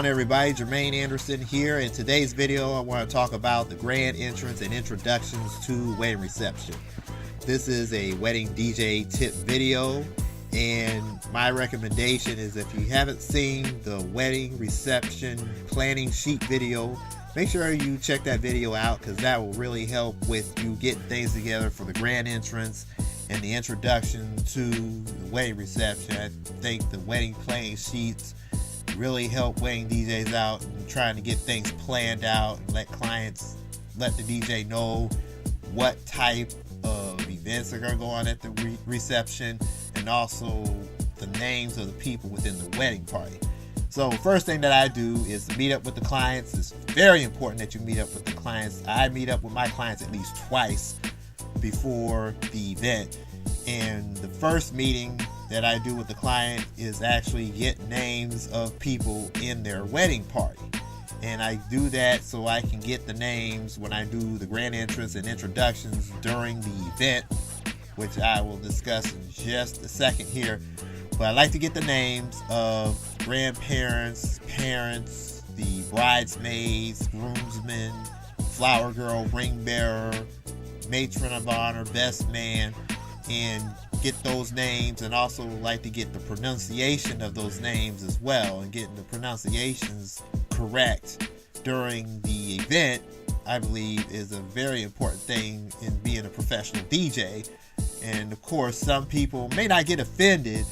everybody, Jermaine Anderson here. In today's video, I want to talk about the grand entrance and introductions to wedding reception. This is a wedding DJ tip video, and my recommendation is if you haven't seen the wedding reception planning sheet video, make sure you check that video out because that will really help with you getting things together for the grand entrance and the introduction to the wedding reception. I think the wedding planning sheets really help wedding DJs out and trying to get things planned out and let the DJ know what type of events are going to go on at the reception, and also the names of the people within the wedding party. So first thing that I do is to meet up with the clients. It's very important that you meet up with the clients. I meet up with my clients at least twice before the event, and the first meeting that I do with the client is actually get names of people in their wedding party, and I do that so I can get the names when I do the grand entrance and introductions during the event, which I will discuss in just a second here. But I like to get the names of grandparents, parents, the bridesmaids, groomsmen, flower girl, ring bearer, matron of honor, best man, and get those names, and also like to get the pronunciation of those names as well, and getting the pronunciations correct during the event, I believe, is a very important thing in being a professional DJ. And of course, some people may not get offended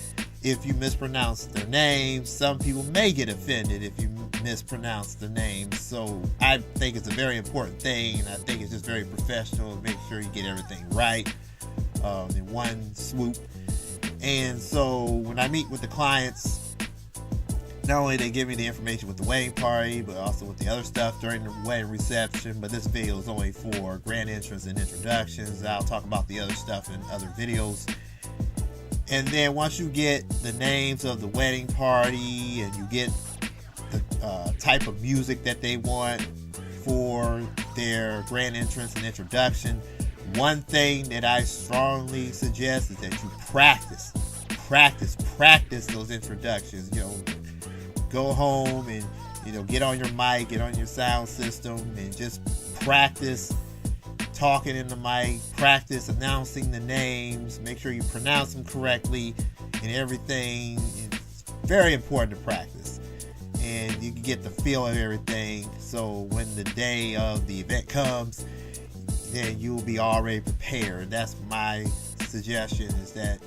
if you mispronounce their names. Some people may get offended if you mispronounce the names. So I think it's a very important thing, and I think it's just very professional to make sure you get everything right in one swoop. And so when I meet with the clients, not only they give me the information with the wedding party, but also with the other stuff during the wedding reception. But this video is only for grand entrance and introductions. I'll talk about the other stuff in other videos. And then once you get the names of the wedding party and you get the type of music that they want for their grand entrance and introduction, one thing that I strongly suggest is that you practice those introductions. Go home and get on your mic, get on your sound system, and just practice talking in the mic, practice announcing the names, make sure you pronounce them correctly, and everything. It's very important to practice, and you can get the feel of everything, so when the day of the event comes, then you'll be already prepared. That's my suggestion, is that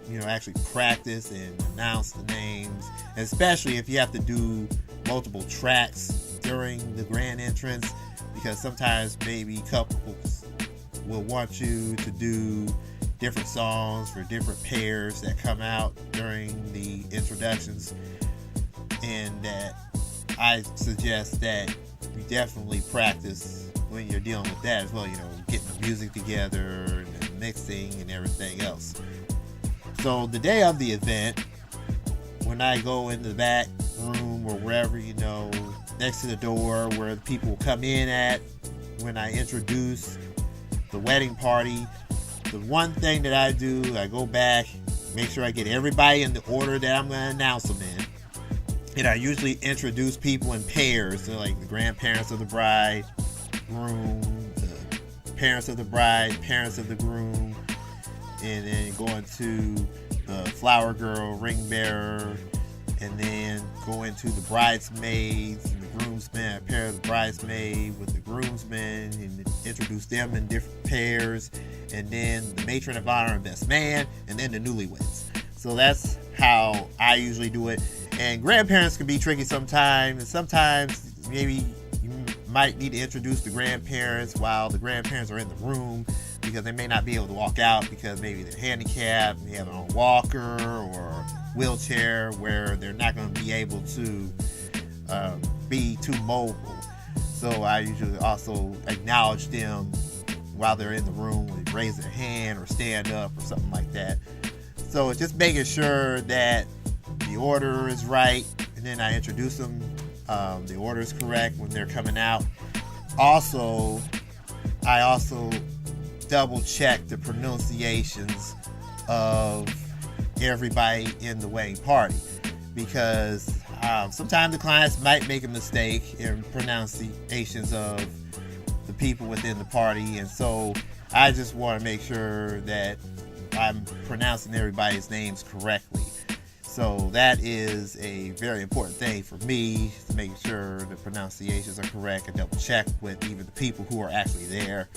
you actually practice and announce the names, and especially if you have to do multiple tracks during the grand entrance, because sometimes maybe couples will want you to do different songs for different pairs that come out during the introductions, and that I suggest that you definitely practice when you're dealing with that as well, getting the music together and the mixing and everything else. So the day of the event, when I go in the back room or wherever, next to the door where the people come in at, when I introduce the wedding party, the one thing that I do, I go back, make sure I get everybody in the order that I'm going to announce them in. And I usually introduce people in pairs, so like the grandparents of the bride, groom, the parents of the bride, parents of the groom, and then going to the flower girl, ring bearer, and then go into the bridesmaids and the groomsmen. I pair the bridesmaid with the groomsmen and introduce them in different pairs, and then the matron of honor and best man, and then the newlyweds. So that's how I usually do it. And grandparents can be tricky sometimes, and sometimes maybe you might need to introduce the grandparents while the grandparents are in the room, because they may not be able to walk out because maybe they're handicapped, they have their own walker or wheelchair where they're not going to be able to be too mobile. So I usually also acknowledge them while they're in the room, they raise their hand or stand up or something like that. So it's just making sure that the order is right, and then I introduce them. The order is correct when they're coming out. I also double check the pronunciations of everybody in the wedding party, because Sometimes the clients might make a mistake in pronunciations of the people within the party, and so I just want to make sure that I'm pronouncing everybody's names correctly. So that is a very important thing for me, to make sure the pronunciations are correct and double check with even the people who are actually there,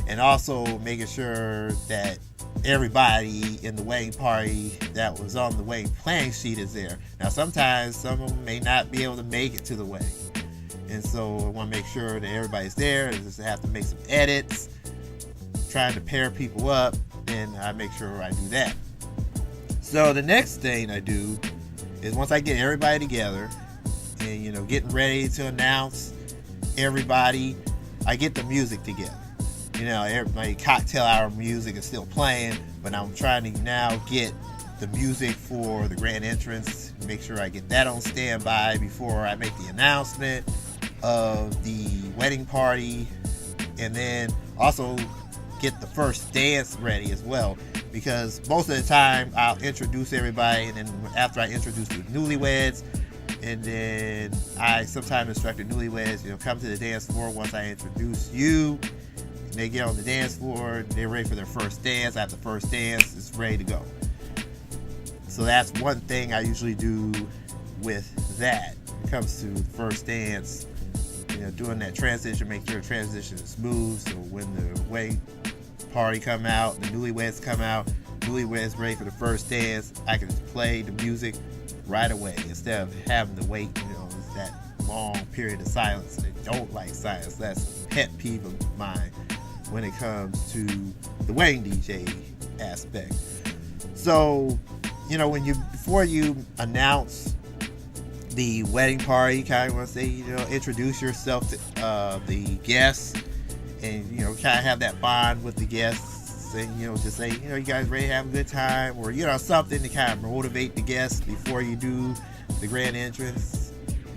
and also making sure that everybody in the wedding party that was on the wedding planning sheet is there. Now sometimes some of them may not be able to make it to the wedding, and so I want to make sure that everybody's there. I just have to make some edits, trying to pair people up, and I make sure I do that. So the next thing I do is, once I get everybody together and getting ready to announce everybody, I get the music together. Everybody, cocktail hour music is still playing, but I'm trying to now get the music for the grand entrance, make sure I get that on standby before I make the announcement of the wedding party, and then also get the first dance ready as well, because most of the time I'll introduce everybody, and then after I introduce the newlyweds, and then I sometimes instruct the newlyweds, come to the dance floor once I introduce you. They get on the dance floor, they're ready for their first dance. After the first dance, it's ready to go. So that's one thing I usually do with that. When it comes to the first dance, doing that transition, make sure the transition is smooth, so when the wedding party come out, the newlyweds come out, newlyweds ready for the first dance, I can just play the music right away instead of having to wait, it's that long period of silence. I don't like silence. That's a pet peeve of mine when it comes to the wedding DJ aspect. So, before you announce the wedding party, you kind of want to say, introduce yourself to the guests, and kind of have that bond with the guests, and just say, you guys ready to have a good time, or something to kind of motivate the guests before you do the grand entrance,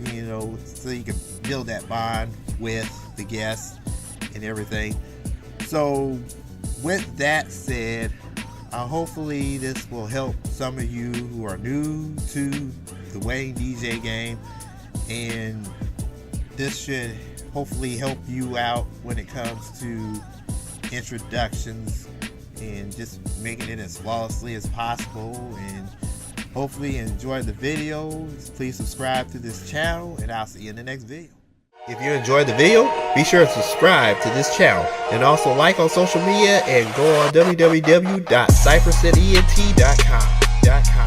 so you can build that bond with the guests and everything. So with that said, hopefully this will help some of you who are new to the wedding DJ game, and this should hopefully help you out when it comes to introductions and just making it as flawlessly as possible. And hopefully you enjoyed the video. Please subscribe to this channel, and I'll see you in the next video. If you enjoyed the video, be sure to subscribe to this channel, and also like on social media, and go on www.cyphercityent.com.